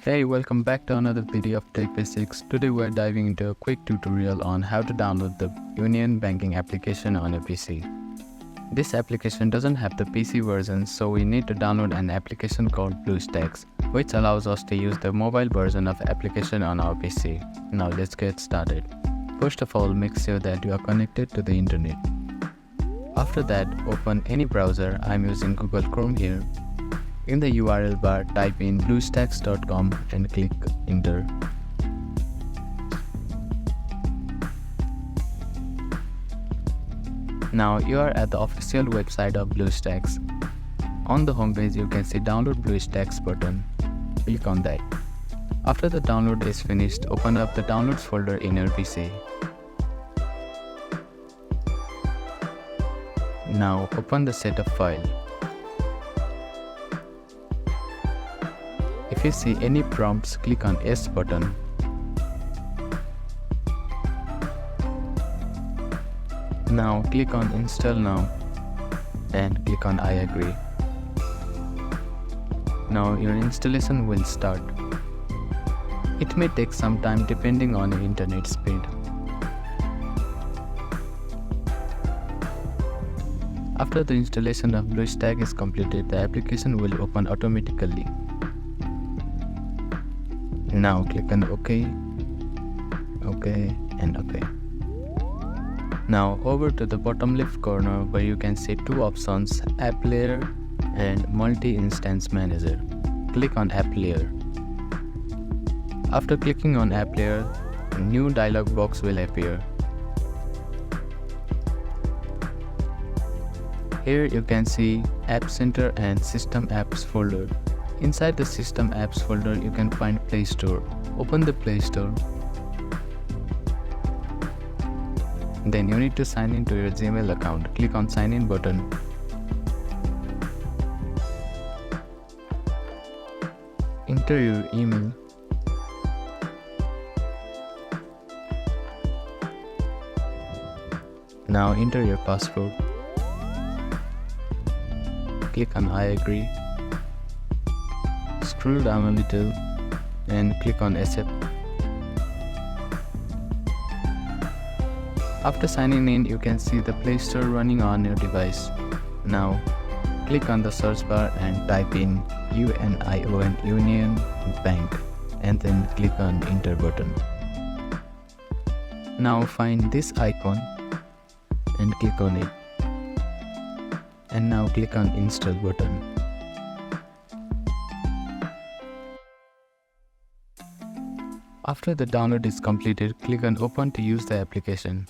Hey, welcome back to another video of Tech Basics. Today we're diving into a quick tutorial on how to download the Union Banking application on your PC. This application doesn't have the PC version, so we need to download an application called BlueStacks, which allows us to use the mobile version of the application on our PC. Now let's get started. First of all, make sure that you are connected to the internet. After that, open any browser. I'm using Google Chrome here. In the URL bar, type in bluestacks.com and click enter. Now you are at the official website of BlueStacks. On the homepage, you can see download BlueStacks button. Click on that. After the download is finished, open up the downloads folder in your PC. Now open the setup file. If you see any prompts, click on S button. Now click on Install Now and click on I agree. Now your installation will start. It may take some time depending on your internet speed. After the installation of BlueStack is completed, the application will open automatically. Now click on OK, OK and OK. Now over to the bottom left corner where you can see two options, App Layer and Multi-Instance Manager. Click on App Layer. After clicking on App Layer, a new dialog box will appear. Here you can see App Center and System Apps folder. Inside the System Apps folder, you can find Play Store. Open the Play Store. Then you need to sign in to your Gmail account. Click on Sign In button. Enter your email. Now enter your password. Click on I agree. Scroll down a little and click on Accept. After signing in, you can see the Play Store running on your device. Now click on the search bar and type in UNION Union Bank and then click on Enter button. Now find this icon and click on it. And now click on Install button. After the download is completed, click on Open to use the application.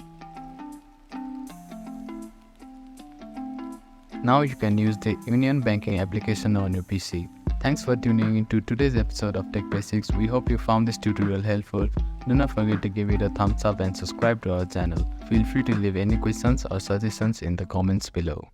Now you can use the Union Banking application on your PC. Thanks for tuning into today's episode of Tech Basics. We hope you found this tutorial helpful. Do not forget to give it a thumbs up and subscribe to our channel. Feel free to leave any questions or suggestions in the comments below.